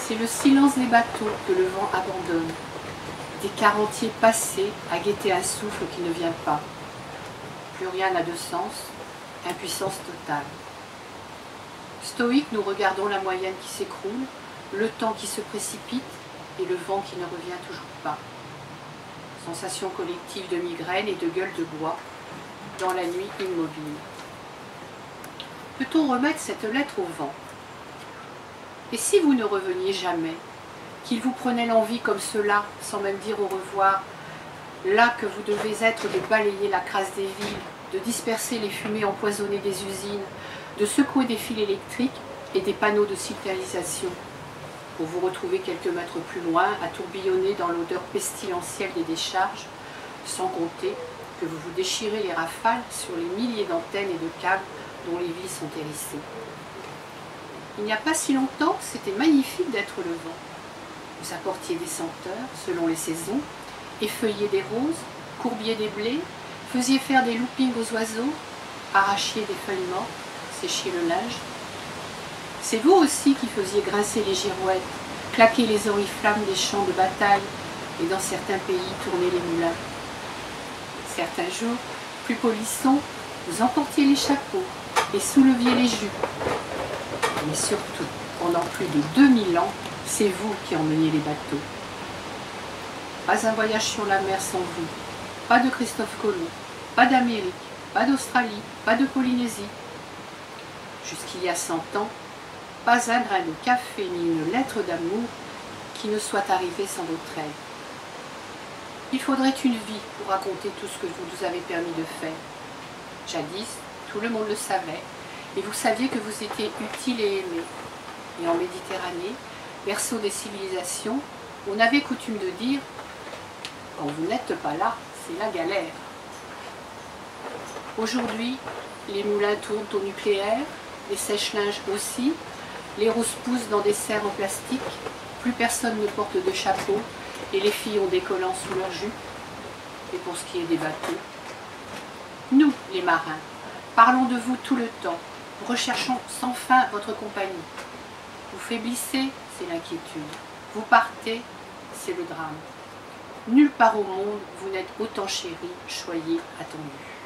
C'est le silence des bateaux que le vent abandonne, des quarantiers passés à guetter un souffle qui ne vient pas. Plus rien n'a de sens, impuissance totale. Stoïques, nous regardons la moyenne qui s'écroule, le temps qui se précipite et le vent qui ne revient toujours pas. Sensation collective de migraine et de gueule de bois dans la nuit immobile. Peut-on remettre cette lettre au vent? Et si vous ne reveniez jamais, qu'il vous prenait l'envie comme cela, sans même dire au revoir, là que vous devez être de balayer la crasse des villes, de disperser les fumées empoisonnées des usines, de secouer des fils électriques et des panneaux de signalisation, pour vous retrouver quelques mètres plus loin à tourbillonner dans l'odeur pestilentielle des décharges, sans compter que vous vous déchirez les rafales sur les milliers d'antennes et de câbles dont les villes sont hérissées. Il n'y a pas si longtemps, c'était magnifique d'être le vent. Vous apportiez des senteurs selon les saisons, effeuilliez des roses, courbiez des blés, faisiez faire des loopings aux oiseaux, arrachiez des feuilles mortes, séchiez le linge. C'est vous aussi qui faisiez grincer les girouettes, claquer les oriflammes des champs de bataille et dans certains pays tourner les moulins. Certains jours, plus polissons, vous emportiez les chapeaux et souleviez les jupes. Mais surtout, pendant plus de 2000 ans, c'est vous qui emmeniez les bateaux. Pas un voyage sur la mer sans vous, pas de Christophe Colomb, pas d'Amérique, pas d'Australie, pas de Polynésie. Jusqu'il y a 100 ans, pas un grain de café ni une lettre d'amour qui ne soit arrivé sans votre aide. Il faudrait une vie pour raconter tout ce que vous nous avez permis de faire. Jadis, tout le monde le savait, et vous saviez que vous étiez utile et aimé. Et en Méditerranée, berceau des civilisations, on avait coutume de dire « Quand vous n'êtes pas là, c'est la galère ». Aujourd'hui, les moulins tournent au nucléaire, les sèche-linges aussi, les roses poussent dans des serres en plastique, plus personne ne porte de chapeau et les filles ont des collants sous leurs jupes. Et pour ce qui est des bateaux, nous, les marins, parlons de vous tout le temps, recherchons sans fin votre compagnie. Vous faiblissez, c'est l'inquiétude. Vous partez, c'est le drame. Nulle part au monde, vous n'êtes autant chéri, choyé, attendu.